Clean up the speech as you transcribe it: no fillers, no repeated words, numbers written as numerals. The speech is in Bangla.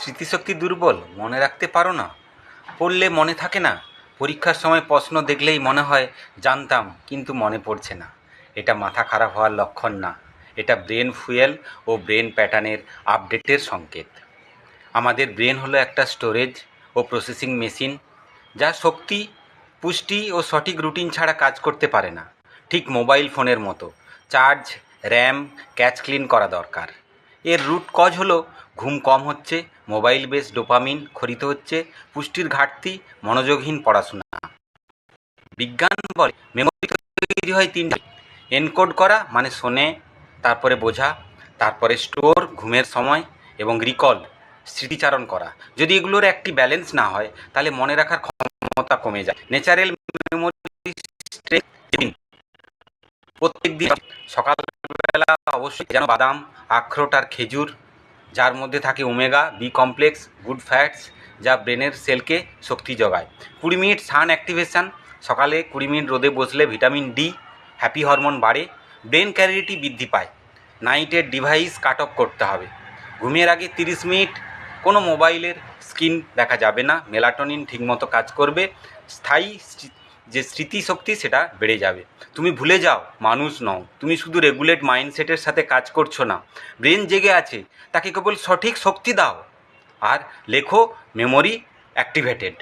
স্মৃতিশক্তি দুর্বল, মনে রাখতে পারো না, পড়লে মনে থাকে না, পরীক্ষার সময় প্রশ্ন দেখলেই মনে হয় জানতাম কিন্তু মনে পড়ছে না। এটা মাথা খারাপ হওয়ার লক্ষণ না, এটা ব্রেন ফুয়েল ও ব্রেন প্যাটার্নের আপডেটের সংকেত। আমাদের ব্রেন হলো একটা স্টোরেজ ও প্রসেসিং মেশিন, যা শক্তি, পুষ্টি ও সঠিক রুটিন ছাড়া কাজ করতে পারে না। ঠিক মোবাইল ফোনের মতো চার্জ, র্যাম, ক্যাচ ক্লিন করা দরকার। এর রুট কজ হলো ঘুম কম হচ্ছে, মোবাইল বেস ডোপামিন খরিত হচ্ছে, পুষ্টির ঘাটতি, মনোযোগহীন পড়াশোনা। বিজ্ঞান বলে মেমোরি তৈরি হয় তিনটা: এনকোড করা মানে শোনে, তারপরে বোঝা, তারপরে স্টোর ঘুমের সময়, এবং রিকল স্মৃতিচারণ করা। যদি এগুলোর একটি ব্যালেন্স না হয় তাহলে মনে রাখার ক্ষমতা কমে যায়। ন্যাচারাল মেমোরি স্ট্রেস প্রত্যেক দিন সকালবেলা অবশ্যই যেন বাদাম, আখরোট আর খেজুর, যার মধ্যে থাকে omega B complex, good fats, যা ব্রেনের সেলকে শক্তি যোগায়। 20 মিনিট সান অ্যাক্টিভেশান, সকালে 20 মিনিট রোদে বসলে ভিটামিন ডি, হ্যাপি হরমোন বাড়ে, ব্রেন ক্যারিটি বৃদ্ধি পায়। নাইটের ডিভাইস কাট অফ করতে হবে। ঘুমের আগে 30 মিনিট কোনো মোবাইলের স্ক্রিন দেখা যাবে না, মেলাটোনিন ঠিকমতো কাজ করবে, স্থায়ী যে স্মৃতিশক্তি সেটা বেড়ে যাবে। তুমি ভুলে যাও মানুষ নও, তুমি শুধু রেগুলেট মাইন্ডসেটের সাথে কাজ করছো না। ব্রেন জেগে আছে, তাকে কেবল সঠিক শক্তি দাও আর লেখো মেমোরি অ্যাক্টিভেটেড।